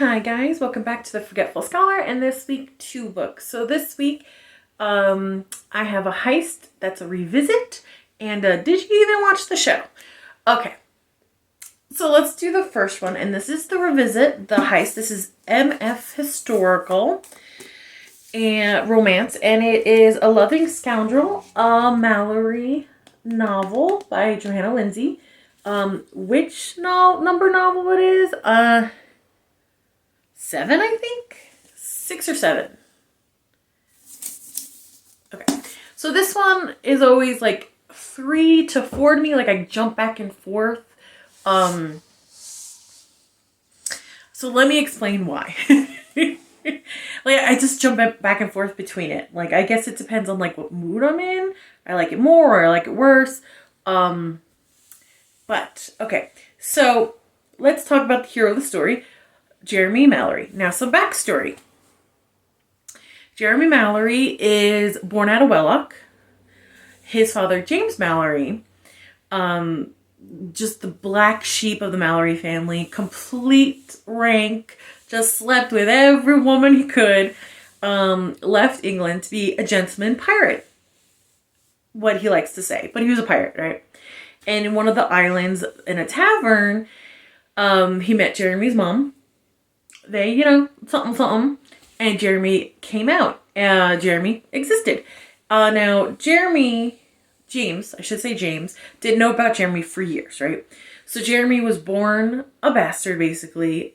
Hi guys, welcome back to the Forgetful Scholar, and this week 2 books. So this week I have a Heist that's a revisit, and did you even watch the show? Okay, so let's do the first one, and this is the revisit, the Heist. This is MF Historical and Romance, and it is A Loving Scoundrel, a Malory novel by Johanna Lindsey. Which number novel it is? 7, I think? 6 or 7. Okay. So this one is always like 3 to 4 to me. Like I jump back and forth. So let me explain why. Like I just jump back and forth between it. Like I guess it depends on like what mood I'm in. I like it more or I like it worse. But okay. So let's talk about the hero of the story. Jeremy Malory. Now, some backstory. Jeremy Malory is born out of Wellock. His father, James Malory, just the black sheep of the Malory family, complete rank, just slept with every woman he could, left England to be a gentleman pirate. What he likes to say. But he was a pirate, right? And in one of the islands, in a tavern, he met Jeremy's mom. They, something, and Jeremy came out. Jeremy existed. Now, James, didn't know about Jeremy for years, right? So Jeremy was born a bastard, basically.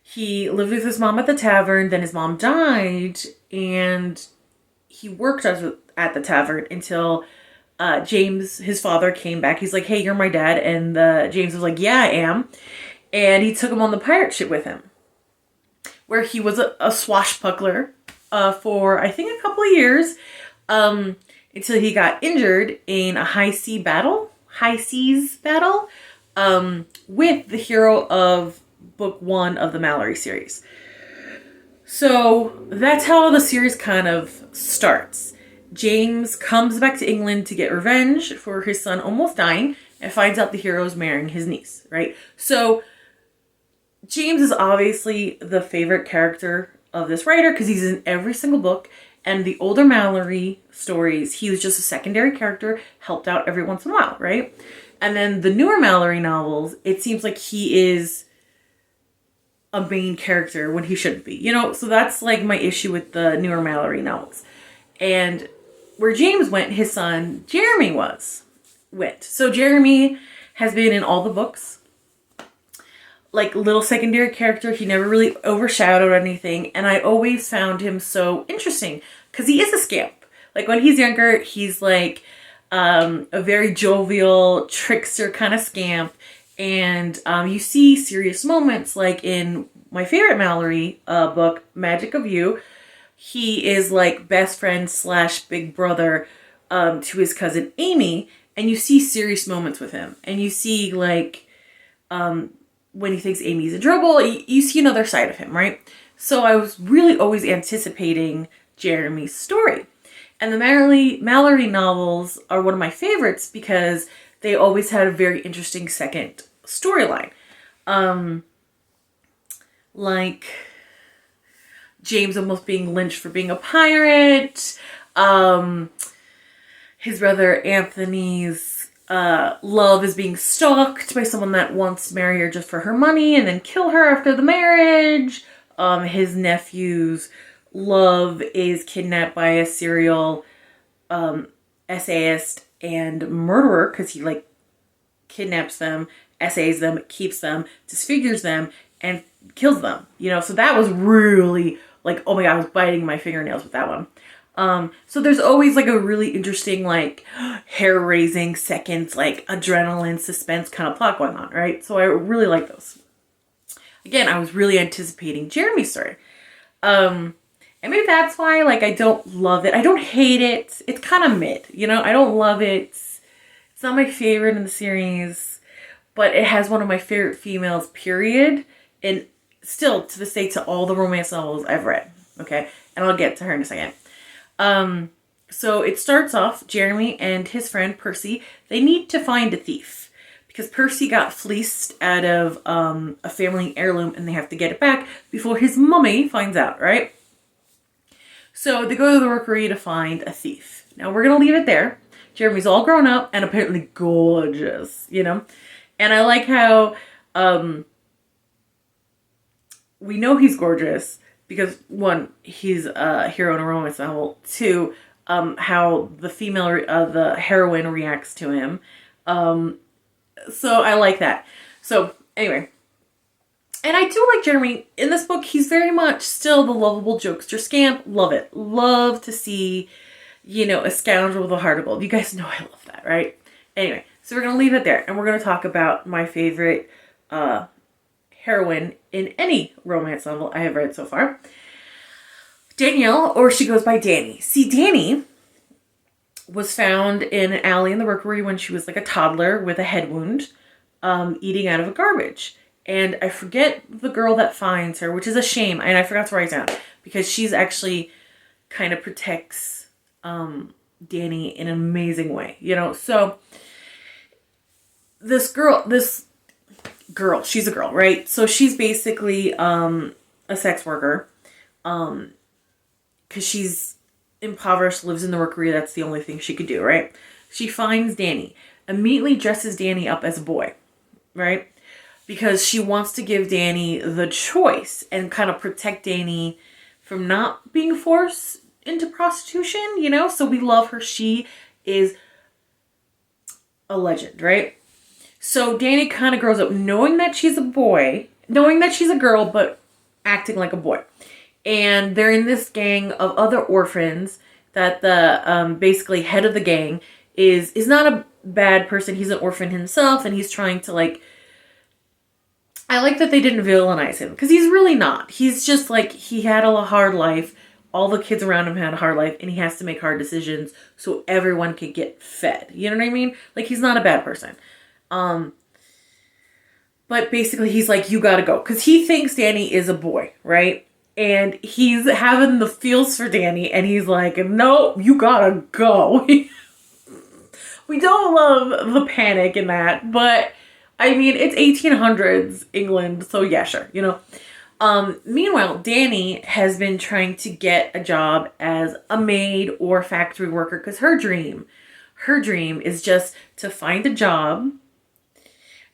He lived with his mom at the tavern, then his mom died, and he worked at the tavern until James, his father, came back. He's like, hey, you're my dad, and James was like, yeah, I am. And he took him on the pirate ship with him, where he was a swashbuckler for, I think, a couple of years, until he got injured in a high seas battle, with the hero of book 1 of the Malory series. So that's how the series kind of starts. James comes back to England to get revenge for his son almost dying and finds out the hero is marrying his niece, right? So James is obviously the favorite character of this writer because he's in every single book. And the older Malory stories, he was just a secondary character, helped out every once in a while, right? And then the newer Malory novels, it seems like he is a main character when he shouldn't be. So that's like my issue with the newer Malory novels. And where James went, his son Jeremy went. So Jeremy has been in all the books. Like little secondary character. He never really overshadowed anything. And I always found him so interesting because he is a scamp. Like when he's younger, he's like a very jovial trickster kind of scamp. And you see serious moments like in my favorite Malory book, Magic of You. He is like best friend / big brother to his cousin Amy. And you see serious moments with him. And you see like when he thinks Amy's in trouble, you see another side of him, right? So I was really always anticipating Jeremy's story. And the Malory novels are one of my favorites because they always had a very interesting second storyline. Like James almost being lynched for being a pirate. His brother Anthony's love is being stalked by someone that wants to marry her just for her money and then kill her after the marriage. His nephew's love is kidnapped by a serial essayist and murderer because he like kidnaps them, essays them, keeps them, disfigures them, and kills them. So that was really like, oh my God, I was biting my fingernails with that one. So there's always like a really interesting, like hair-raising seconds, like adrenaline suspense kind of plot going on, right? So I really like those. Again, I was really anticipating Jeremy's story. And maybe that's why, like, I don't love it. I don't hate it. It's kind of mid, I don't love it. It's not my favorite in the series, but it has one of my favorite females, period. And still, to this day, to all the romance novels I've read, okay? And I'll get to her in a second. So it starts off, Jeremy and his friend Percy, they need to find a thief because Percy got fleeced out of a family heirloom and they have to get it back before his mummy finds out, right? So they go to the rookery to find a thief. Now we're going to leave it there. Jeremy's all grown up and apparently gorgeous, you know? And I like how we know he's gorgeous because, one, he's a hero in a romance novel. Two, how the female, the heroine reacts to him. So I like that. So anyway, and I do like Jeremy. In this book, he's very much still the lovable jokester scamp. Love it. Love to see, you know, a scoundrel with a heart of gold. You guys know I love that, right? Anyway, so we're going to leave it there. And we're going to talk about my favorite heroine in any romance novel I have read so far. Danielle, or she goes by Danny. See, Danny was found in an alley in the rookery when she was like a toddler with a head wound, eating out of a garbage. And I forget the girl that finds her, which is a shame. And I forgot to write down because she's actually kind of protects Danny in an amazing way, you know? So this girl, she's a girl, right? So she's basically a sex worker because she's impoverished, lives in the rookery. That's the only thing she could do, right? She finds Danny, immediately dresses Danny up as a boy, right? Because she wants to give Danny the choice and kind of protect Danny from not being forced into prostitution, you know? So we love her. She is a legend, right? So Danny kind of grows up knowing that she's a boy, knowing that she's a girl, but acting like a boy. And they're in this gang of other orphans that the basically head of the gang is not a bad person. He's an orphan himself, and he's trying to, like, I like that they didn't villainize him because he's really not. He's just like, he had a hard life. All the kids around him had a hard life, and he has to make hard decisions so everyone can get fed. You know what I mean? Like, he's not a bad person. But basically he's like, you gotta go. Because he thinks Danny is a boy, right? And he's having the feels for Danny, and he's like, no, you gotta go. We don't love the panic in that, but I mean, it's 1800s England, so yeah, sure, you know. Meanwhile, Danny has been trying to get a job as a maid or factory worker because her dream is just to find a job,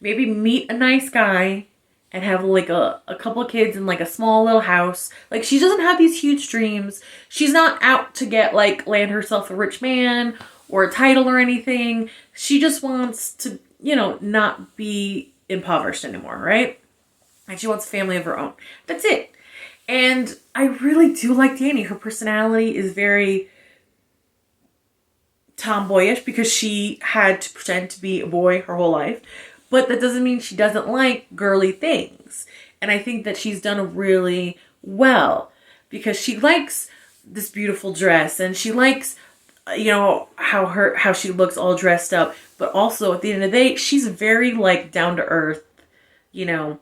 maybe meet a nice guy, and have like a couple of kids in like a small little house. Like, she doesn't have these huge dreams. She's not out to get, like, land herself a rich man or a title or anything. She just wants to, you know, not be impoverished anymore, right? And she wants a family of her own. That's it. And I really do like Danny. Her personality is very tomboyish because she had to pretend to be a boy her whole life. But that doesn't mean she doesn't like girly things. And I think that she's done really well because she likes this beautiful dress and she likes, you know, how she looks all dressed up. But also at the end of the day, she's very, like, down to earth, you know.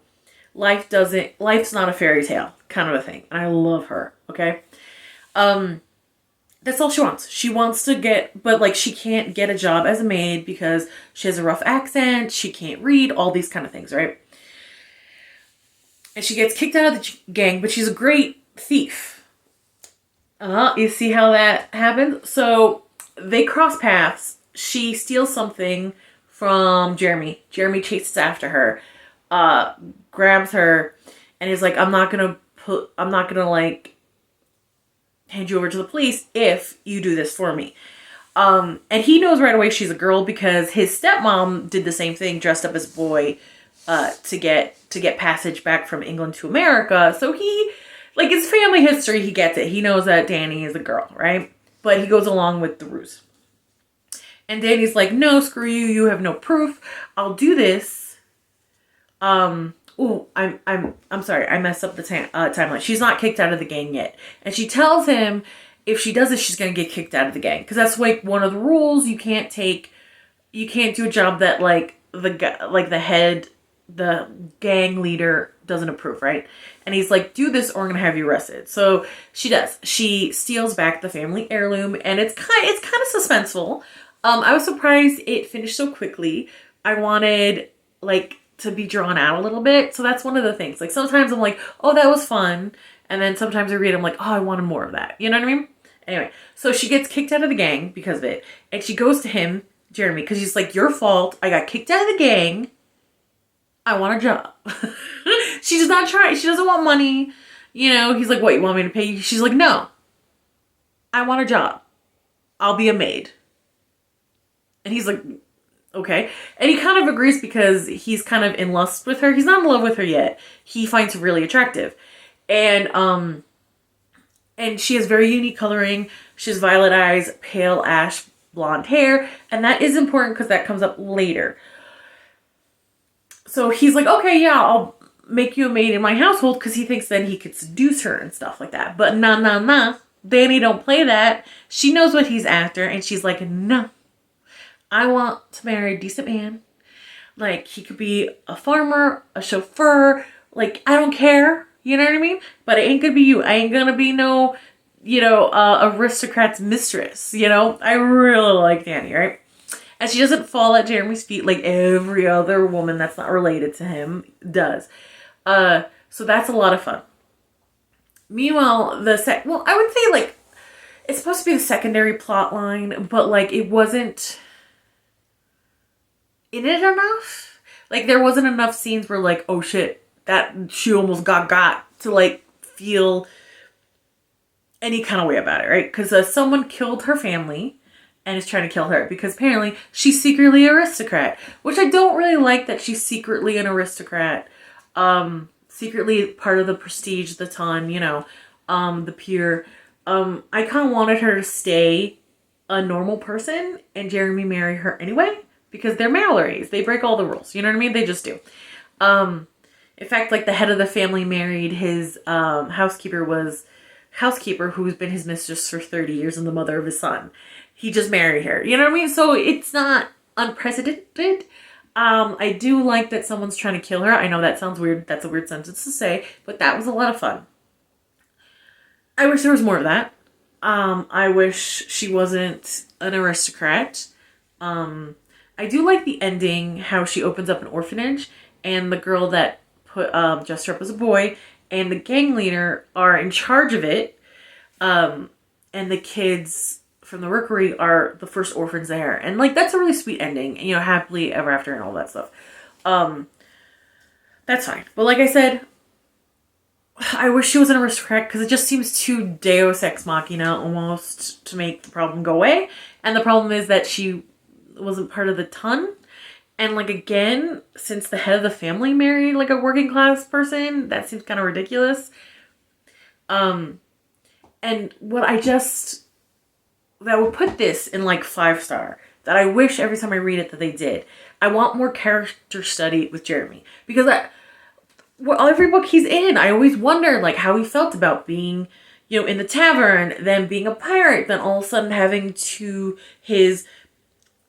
Life's not a fairy tale kind of a thing. And I love her. Okay. That's all she wants. She wants to get, but, like, she can't get a job as a maid because she has a rough accent. She can't read, all these kind of things, right? And she gets kicked out of the gang, but she's a great thief. You see how that happens? So they cross paths. She steals something from Jeremy. Jeremy chases after her, grabs her, and is like, I'm not gonna like hand you over to the police if you do this for me. And he knows right away she's a girl because his stepmom did the same thing, dressed up as a boy, to get passage back from England to America. So he, like, his family history, he gets it. He knows that Danny is a girl, right? But he goes along with the ruse. And Danny's like, no, screw you. You have no proof. I'll do this. Oh, I'm sorry. I messed up the timeline. She's not kicked out of the gang yet. And she tells him if she does this, she's going to get kicked out of the gang. Because that's, like, one of the rules. You can't do a job that, like, the gang leader doesn't approve, right? And he's like, do this or I'm going to have you arrested. So she does. She steals back the family heirloom, and it's kind of suspenseful. I was surprised it finished so quickly. I wanted like to be drawn out a little bit. So that's one of the things. Like sometimes I'm like, oh, that was fun. And then sometimes I read, I'm like, oh, I wanted more of that. You know what I mean? Anyway, so she gets kicked out of the gang because of it. And she goes to him, Jeremy, because he's like, your fault. I got kicked out of the gang. I want a job. She does not try. She doesn't want money. You know, he's like, what, you want me to pay you? She's like, no. I want a job. I'll be a maid. And he's like, okay. And he kind of agrees because he's kind of in lust with her. He's not in love with her yet. He finds her really attractive. And she has very unique coloring. She has violet eyes, pale ash blonde hair. And that is important because that comes up later. So he's like, okay, yeah, I'll make you a maid in my household because he thinks then he could seduce her and stuff like that. But nah. Danny don't play that. She knows what he's after. And she's like, no. I want to marry a decent man. Like, he could be a farmer, a chauffeur. Like, I don't care. You know what I mean? But it ain't gonna be you. I ain't gonna be no, aristocrat's mistress. You know? I really like Danny, right? And she doesn't fall at Jeremy's feet like every other woman that's not related to him does. So that's a lot of fun. Meanwhile, I would say, like, it's supposed to be the secondary plot line, but, like, it wasn't in it enough. Like, there wasn't enough scenes where, like, oh shit, that she almost got to, like, feel any kind of way about it, right? Because someone killed her family and is trying to kill her because apparently she's secretly an aristocrat, which I don't really like that she's secretly an aristocrat. Secretly part of the prestige, the ton, the peer. I kind of wanted her to stay a normal person and Jeremy marry her anyway because they're Malorys. They break all the rules. You know what I mean? They just do. In fact, like the head of the family married his housekeeper who's been his mistress for 30 years and the mother of his son. He just married her. You know what I mean? So it's not unprecedented. I do like that someone's trying to kill her. I know that sounds weird. That's a weird sentence to say, but that was a lot of fun. I wish there was more of that. I wish she wasn't an aristocrat. I do like the ending, how she opens up an orphanage and the girl that dressed her up as a boy and the gang leader are in charge of it. And the kids from the rookery are the first orphans there. And, like, that's a really sweet ending. Happily ever after and all that stuff. That's fine. But like I said, I wish she was an aristocrat because it just seems too deus ex machina almost to make the problem go away. And the problem is that she wasn't part of the ton. And, like, again, since the head of the family married, like, a working class person, that seems kind of ridiculous. And what that would put this in, like, 5-star, that I wish every time I read it that they did. I want more character study with Jeremy. Because every book he's in, I always wonder, like, how he felt about being, in the tavern, then being a pirate, then all of a sudden having to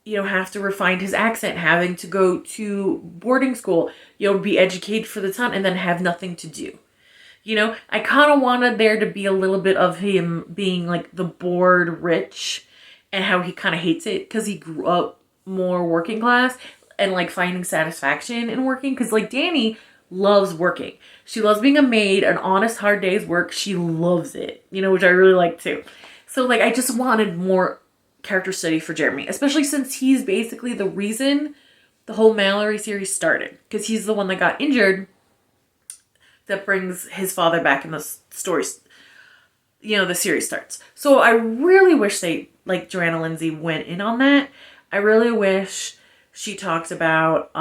have to refine his accent, having to go to boarding school, be educated for the ton, and then have nothing to do. I kind of wanted there to be a little bit of him being, like, the bored rich and how he kind of hates it because he grew up more working class and, like, finding satisfaction in working. Because, like, Danny loves working. She loves being a maid, an honest, hard day's work. She loves it, which I really like, too. So, like, I just wanted more character study for Jeremy, especially since he's basically the reason the whole Malory series started. Because he's the one that got injured that brings his father back in the stories, the series starts. So I really wish Johanna Lindsey went in on that. I really wish she talked about,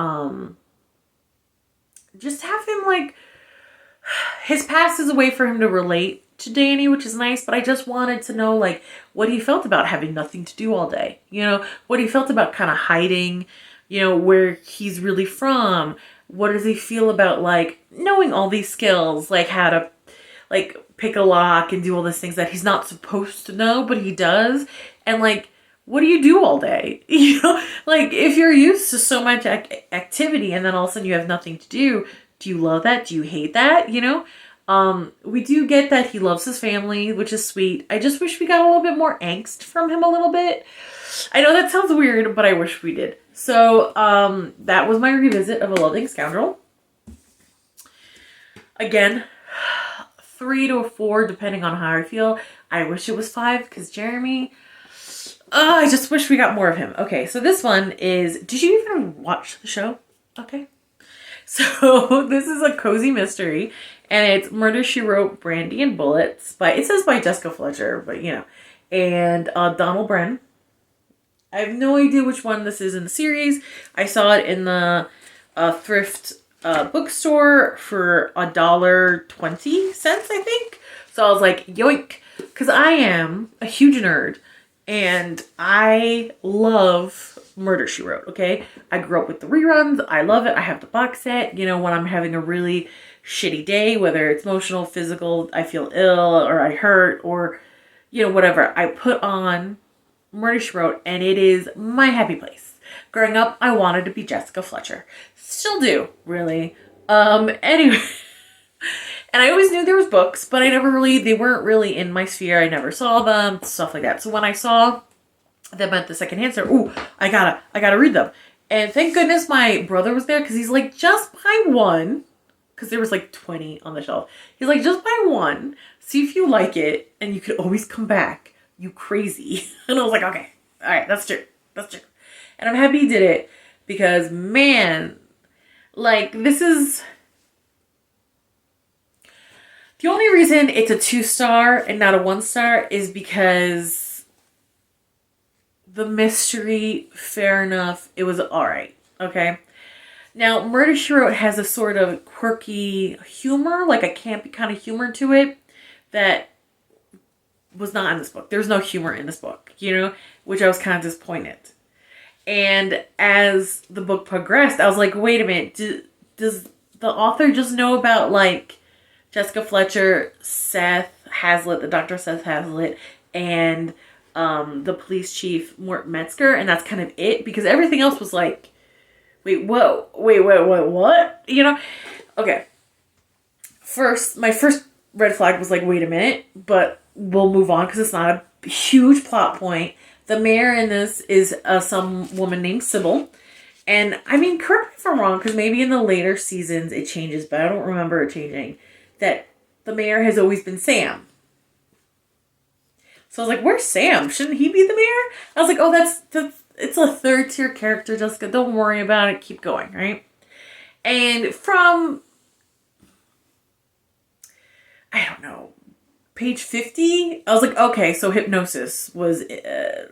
just have him, like, his past is a way for him to relate to Danny, which is nice, but I just wanted to know, like, what he felt about having nothing to do all day, what he felt about kind of hiding, where he's really from. What does he feel about, like, knowing all these skills, like how to, like, pick a lock and do all these things that he's not supposed to know, but he does. And, like, what do you do all day? Like, if you're used to so much activity and then all of a sudden you have nothing to do you love that? Do you hate that? We do get that he loves his family, which is sweet. I just wish we got a little bit more angst from him a little bit. I know that sounds weird, but I wish we did. So, that was my revisit of A Loving Scoundrel. Again, 3 to 4, depending on how I feel. I wish it was 5, because Jeremy... I just wish we got more of him. Okay, so this one is... Did you even watch the show? Okay. So, this is a cozy mystery, and it's Murder, She Wrote, Brandy and Bullets. It says by Jessica Fletcher, but you know. And Donald Bren. I have no idea which one this is in the series. I saw it in the thrift bookstore for $1.20, I think. So I was like, yoink. Because I am a huge nerd. And I love Murder, She Wrote, okay? I grew up with the reruns. I love it. I have the box set. You know, when I'm having a really shitty day, whether it's emotional, physical, I feel ill, or I hurt, or, you know, whatever. I put on Murder, She Wrote, and it is my happy place. Growing up, I wanted to be Jessica Fletcher. Still do, really. Anyway... And I always knew there was books, but they weren't really in my sphere. I never saw them, stuff like that. So when I saw them at the secondhand store, ooh, I gotta read them. And thank goodness my brother was there, because he's like, just buy one. Because there was like 20 on the shelf. He's like, just buy one, see if you like it, and you could always come back. You crazy. And I was like, okay, all right, that's true. And I'm happy he did it, because man, like, this is... The only reason it's a 2-star and not a 1-star is because the mystery, fair enough, it was alright, okay? Now, Murder, She Wrote has a sort of quirky humor, like a campy kind of humor to it that was not in this book. There's no humor in this book, you know, which I was kind of disappointed. And as the book progressed, I was like, wait a minute, does the author just know about, like, Jessica Fletcher, Seth Hazlitt, the Dr. Seth Hazlitt, and the police chief, Mort Metzger, and that's kind of it, because everything else was like, wait, what? You know? Okay. My first red flag was like, wait a minute, but we'll move on, because it's not a huge plot point. The mayor in this is some woman named Sybil, and, I mean, correct me if I'm wrong, because maybe in the later seasons it changes, but I don't remember it changing. That the mayor has always been Sam. So I was like, where's Sam? Shouldn't he be the mayor? I was like, oh, that's it's a 3rd-tier character, Jessica. Don't worry about it. Keep going, right? And from, I don't know, page 50, I was like, okay, so hypnosis was,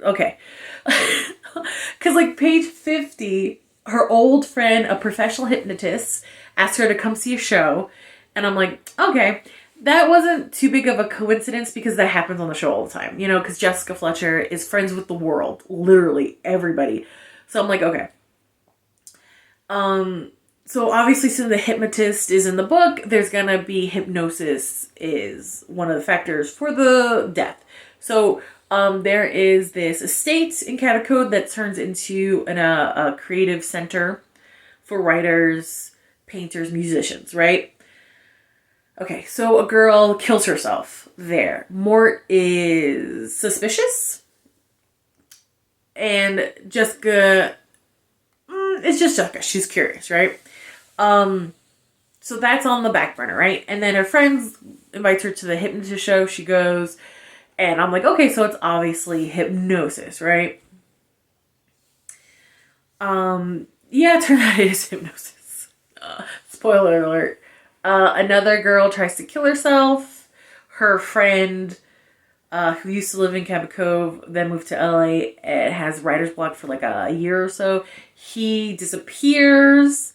okay. Because, like, page 50, her old friend, a professional hypnotist, asked her to come see a show. And I'm like, okay, that wasn't too big of a coincidence, because that happens on the show all the time, you know, because Jessica Fletcher is friends with the world, literally everybody. So I'm like, okay. So obviously, since the hypnotist is in the book, there's going to be hypnosis is one of the factors for the death. So there is this estate in Catacode that turns into a creative center for writers, painters, musicians, right? Okay, so a girl kills herself there. Mort is suspicious. And Jessica, it's just Jessica. She's curious, right? So that's on the back burner, right? And then her friends invites her to the hypnotist show. She goes, and I'm like, okay, so it's obviously hypnosis, right? Yeah, it turned out it is hypnosis. Spoiler alert. Another girl tries to kill herself. Her friend, who used to live in Cabot Cove, then moved to LA and has writer's block for like a year or so. He disappears.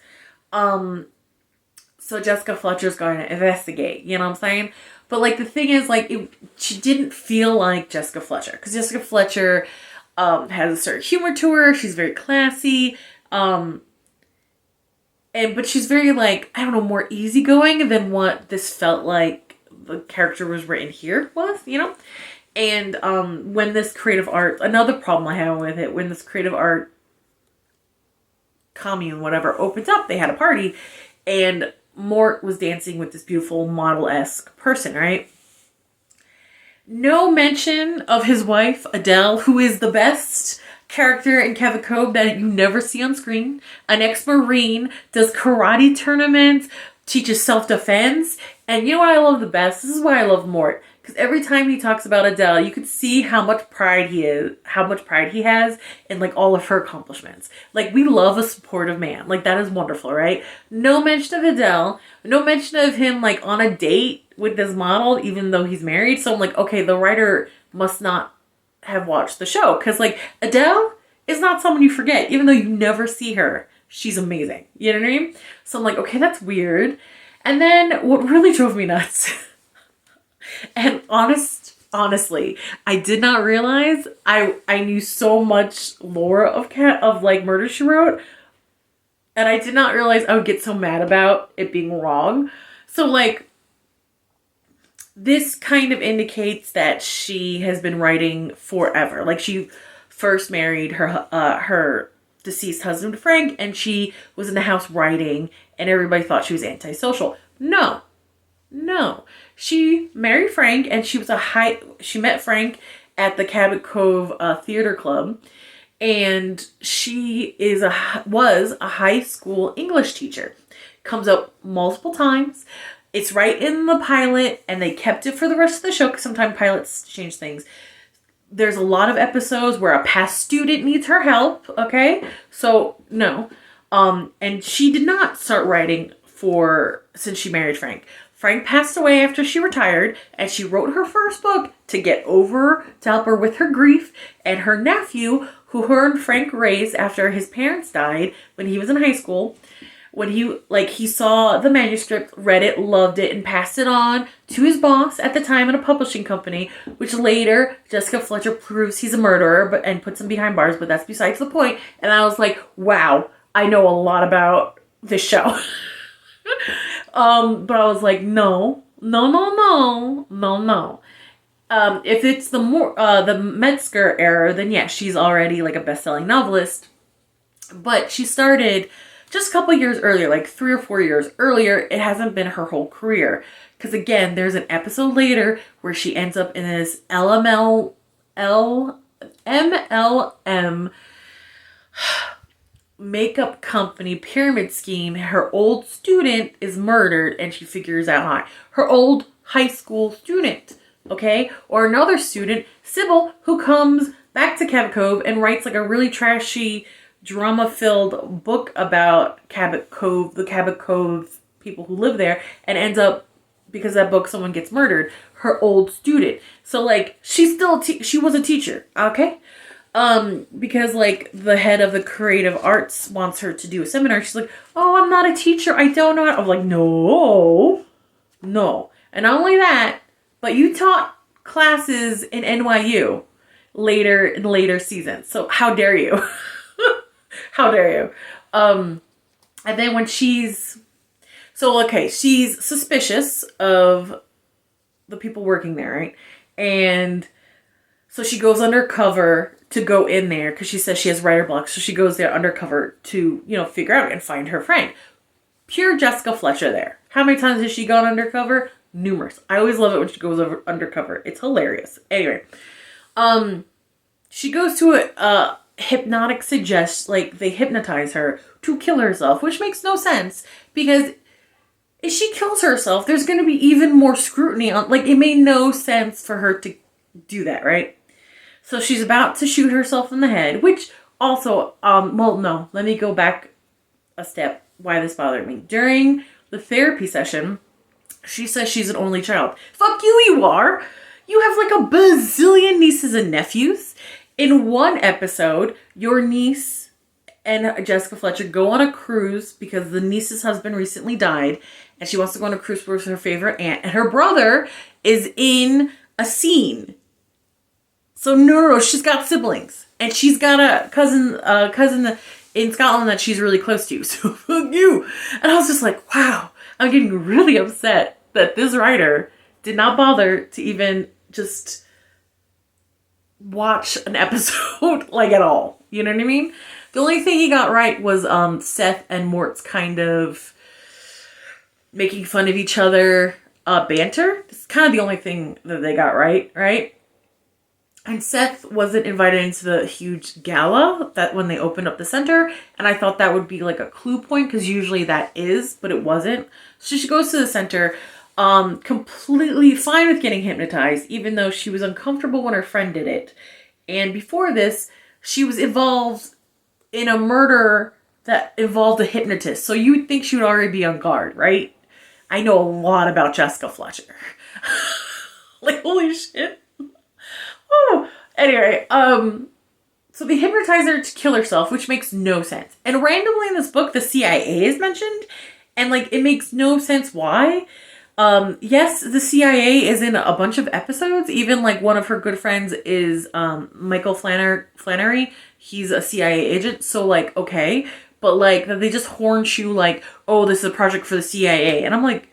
So Jessica Fletcher's going to investigate, you know what I'm saying? But like the thing is, like, she didn't feel like Jessica Fletcher, because Jessica Fletcher has a certain humor to her. She's very classy. But she's very, like, I don't know, more easygoing than what this felt like the character was written here was, you know? And when this creative art, another problem I have with it, when this creative art commune, whatever, opens up, they had a party, and Mort was dancing with this beautiful model-esque person, right? No mention of his wife, Adele, who is the best character in Kevin Cove that you never see on screen. An ex-Marine, does karate tournaments, teaches self-defense. And you know what I love the best? This is why I love Mort. Because every time he talks about Adele, you can see how much pride he has in like all of her accomplishments. Like, we love a supportive man. Like, that is wonderful, right? No mention of Adele. No mention of him like on a date with this model, even though he's married. So I'm like, okay, the writer must not have watched the show. Because like, Adele is not someone you forget, even though you never see her. She's amazing. You know what I mean? So I'm like, okay, that's weird. And then what really drove me nuts, and honestly, I did not realize I knew so much lore of like Murder, She Wrote, and I did not realize I would get so mad about it being wrong. So like, this kind of indicates that she has been writing forever. Like, she first married her deceased husband Frank, and she was in the house writing, and everybody thought she was antisocial. No. She married Frank, and she met Frank at the Cabot Cove Theater Club, and she was a high school English teacher. Comes up multiple times. It's right in the pilot, and they kept it for the rest of the show because sometimes pilots change things. There's a lot of episodes where a past student needs her help, okay? So, no. And she did not start writing since she married Frank. Frank passed away after she retired, and she wrote her first book to help her with her grief, and her nephew, who her and Frank raised after his parents died when he was in high school, when he saw the manuscript, read it, loved it, and passed it on to his boss at the time in a publishing company, which later Jessica Fletcher proves he's a murderer and puts him behind bars, but that's besides the point. And I was like, wow, I know a lot about this show. But I was like, no. If it's the Metzger era, then yeah, she's already like a best-selling novelist. But she started just a couple years earlier, like 3 or 4 years earlier. It hasn't been her whole career. Because again, there's an episode later where she ends up in this MLM makeup company pyramid scheme. Her old student is murdered, and she figures out how. Her old high school student, okay? Or another student, Sybil, who comes back to Cabot Cove and writes like a really trashy, drama-filled book about Cabot Cove, the Cabot Cove people who live there, and ends up, because of that book, someone gets murdered. Her old student. So like, she's still she was a teacher, okay? Because like the head of the creative arts wants her to do a seminar. She's like, oh, I'm not a teacher. I don't know. I'm like, no. And not only that, but you taught classes in NYU in later seasons. So how dare you? How dare you? And then when she's suspicious of the people working there, right? And so she goes undercover to go in there because she says she has writer block. So she goes there undercover to, figure out and find her friend. Pure Jessica Fletcher there. How many times has she gone undercover? Numerous. I always love it when she goes undercover. It's hilarious. Anyway, she goes to a hypnotic they hypnotize her to kill herself, which makes no sense because if she kills herself, there's going to be even more scrutiny on, it made no sense for her to do that, right? So she's about to shoot herself in the head, which also, no, let me go back a step why this bothered me. During the therapy session, she says she's an only child. Fuck you are! You have like a bazillion nieces and nephews. In one episode, your niece and Jessica Fletcher go on a cruise because the niece's husband recently died, and she wants to go on a cruise with her favorite aunt, and her brother is in a scene. So no, she's got siblings, and she's got a cousin in Scotland that she's really close to. So fuck you. And I was just like, wow, I'm getting really upset that this writer did not bother to even just watch an episode at all. You know what I mean? The only thing he got right was Seth and Mort's kind of making fun of each other banter. It's kind of the only thing that they got right? And Seth wasn't invited into the huge gala that when they opened up the center. And I thought that would be like a clue point because usually that is, but it wasn't. So she goes to the center, completely fine with getting hypnotized, even though she was uncomfortable when her friend did it. And before this, she was involved in a murder that involved a hypnotist. So you would think she would already be on guard, right? I know a lot about Jessica Fletcher. Like, holy shit. Oh, anyway, so they hypnotize her to kill herself, which makes no sense. And randomly in this book, the CIA is mentioned, and like it makes no sense why. Yes, the CIA is in a bunch of episodes. Even like one of her good friends is Michael Flannery. He's a CIA agent, so like okay, but like they just hornshoe like, oh, this is a project for the CIA, and I'm like,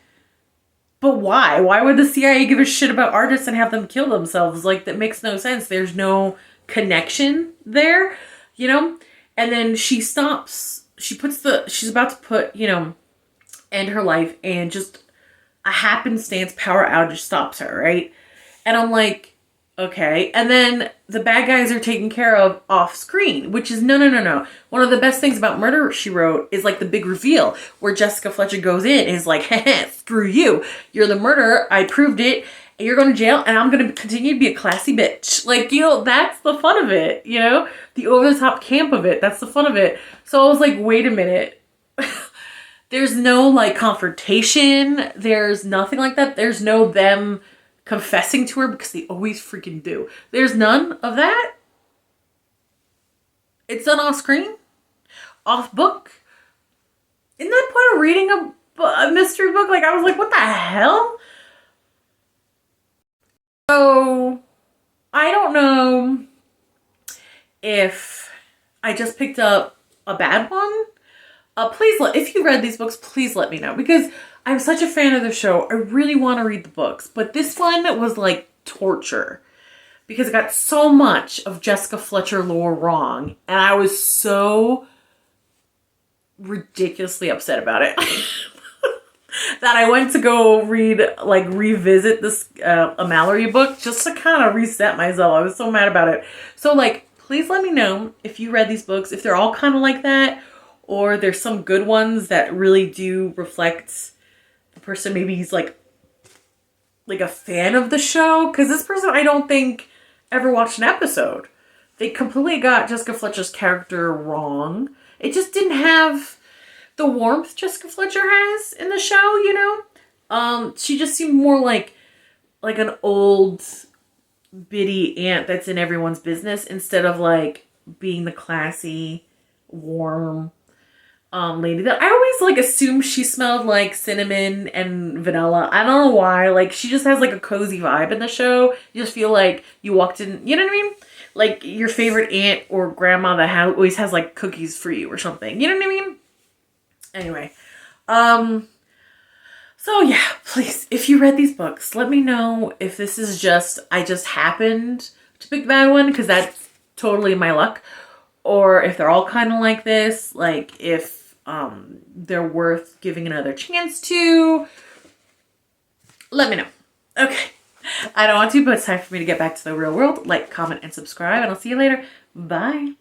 but why? Why would the CIA give a shit about artists and have them kill themselves? Like, that makes no sense. There's no connection there, you know? And then she stops. She's about to put, end her life, and just a happenstance power outage stops her, right? And I'm like, okay. And then the bad guys are taken care of off screen, which is no. One of the best things about Murder, She Wrote is like the big reveal where Jessica Fletcher goes in and is like, screw you. You're the murderer. I proved it. And you're going to jail and I'm going to continue to be a classy bitch. Like, that's the fun of it, the over the top camp of it. That's the fun of it. So I was like, wait a minute. There's no like confrontation. There's nothing like that. There's no them confessing to her because they always freaking do. There's none of that. It's done off screen, off book. Isn't that point of reading a mystery book? Like I was like, what the hell? So I don't know if I just picked up a bad one. If you read these books, please let me know because I'm such a fan of the show. I really want to read the books, but this one was like torture because it got so much of Jessica Fletcher lore wrong, and I was so ridiculously upset about it that I went to go revisit this a Malory book just to kind of reset myself. I was so mad about it. So please let me know if you read these books, if they're all kind of like that, or there's some good ones that really do reflect the person. Maybe he's like a fan of the show. Because this person, I don't think, ever watched an episode. They completely got Jessica Fletcher's character wrong. It just didn't have the warmth Jessica Fletcher has in the show, She just seemed more like an old bitty aunt that's in everyone's business instead of being the classy, warm lady that I always assume she smelled like cinnamon and vanilla. I don't know why. She just has a cozy vibe in the show. You just feel like you walked in, you know what I mean? Like your favorite aunt or grandma that always has cookies for you or something. You know what I mean? Anyway, so yeah, please, if you read these books, let me know if this is I just happened to pick the bad one because that's totally my luck, or if they're all kind of like this, if they're worth giving another chance to. Let me know. Okay. I don't want to, but it's time for me to get back to the real world. Like, comment, and subscribe, and I'll see you later. Bye.